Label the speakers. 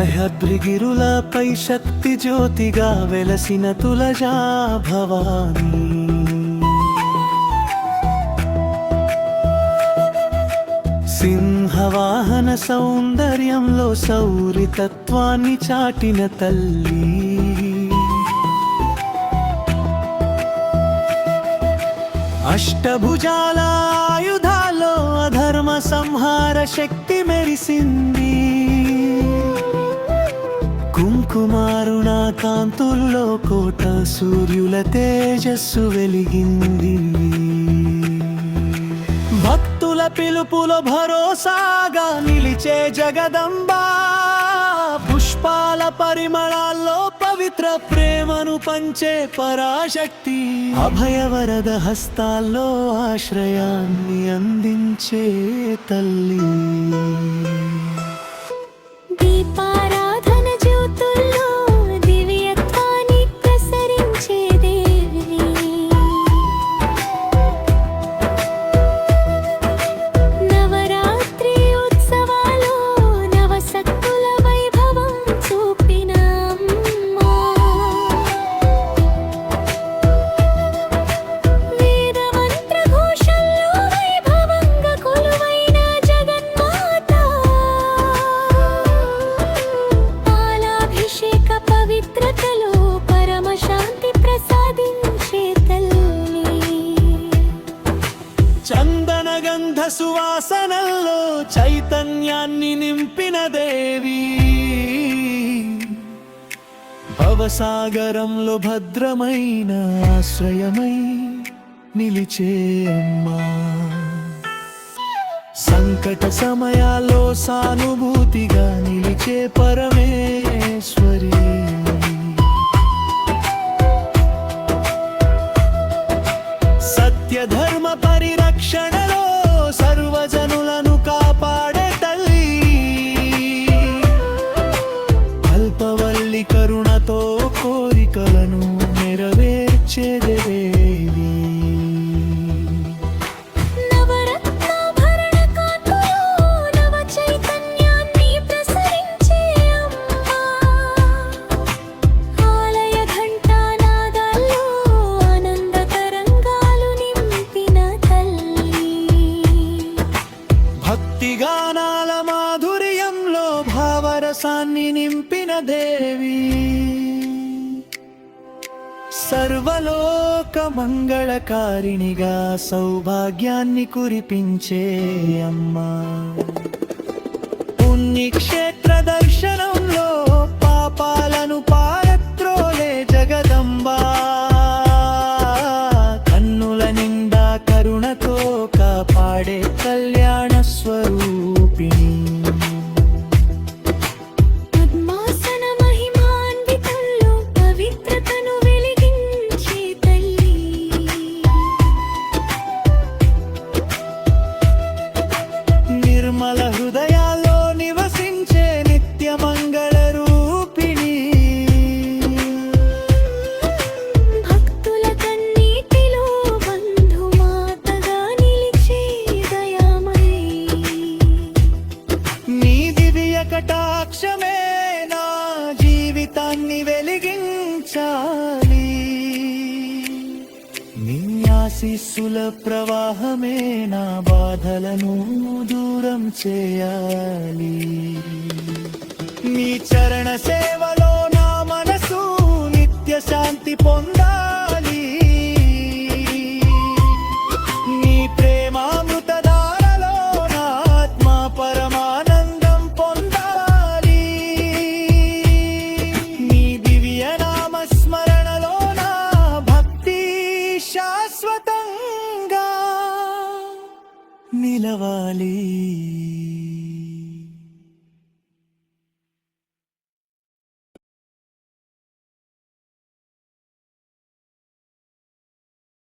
Speaker 1: సహ్యాద్రిగిరులపై శక్తి జ్యోతిగా వెలసిన తులజా భవానీ, సింహవాహన సౌందర్యంలో శౌరితత్వాన్ని చాటిన తల్లి, అష్టభుజాల ఆయుధాల్లో అధర్మ సంహార శక్తి మెరిసింది, కుంకుమారుణ కాంతుల్లో కోట సూర్యుల తేజస్సు వెలిగింది, భక్తుల పిలుపులో భరోసాగా నిలిచే జగదంబా, పుష్పాల పరిమళాల్లో పవిత్ర ప్రేమను పంచే పరాశక్తి, అభయవరద హస్తాల్లో ఆశ్రయాన్ని అందించే తల్లి. చందనగంధ సువాసనల్లో చైతన్యాన్ని నింపిన దేవి, భవసాగరంలో భద్రమైన ఆశ్రయమై నిలిచే అమ్మా, సంకట సమయాల్లో సానుభూతిగా నిలిచే పరమేశ్వరి, సత్యధర్మ పరిరక్షణలో సర్వజనులను కాపాడే తల్లి, అల్పవల్లి కరుణతో కోరికలను నెరవేర్చే దేవి, గానాల మాధుర్యంలో భావరసాన్ని నింపిన దేవి, సర్వలోక మంగళకారిణిగా సౌభాగ్యాన్ని కురిపించే అమ్మా, పుణ్యక్షేత్ర దర్శనంలో పాపాలను పారత్రోలే జగదంబా, కన్నుల నిండా కరుణతో కాపాడే కళ్యాణ స్వరూపిణి,
Speaker 2: పద్మాసన మహిమాన్వితంలో పవిత్రతను వెలిగించే తల్లి,
Speaker 1: నిర్మల హృదయాల్లో నివసించే నిత్య మంగళ రూపిణి,
Speaker 2: భక్తుల కన్నీటిలో బంధుమాతగా నిలిచే దయామయి,
Speaker 1: నీ దివ్య కటాక్షమే నా జీవితాన్ని వెలిగించాలి, నీ ఆశీస్సుల ప్రవాహమే నా బాధలను దూరం చేయాలి, నీ చరణ సేవలో నా మనసు నిత్య శాంతి పొందాలి, నీ ప్రేమామృతధారలో నా ఆత్మ పరమానందం పొందాలి, నీ దివ్య నామస్మరణలో నా భక్తి శాశ్వతంగా నిలవాలి.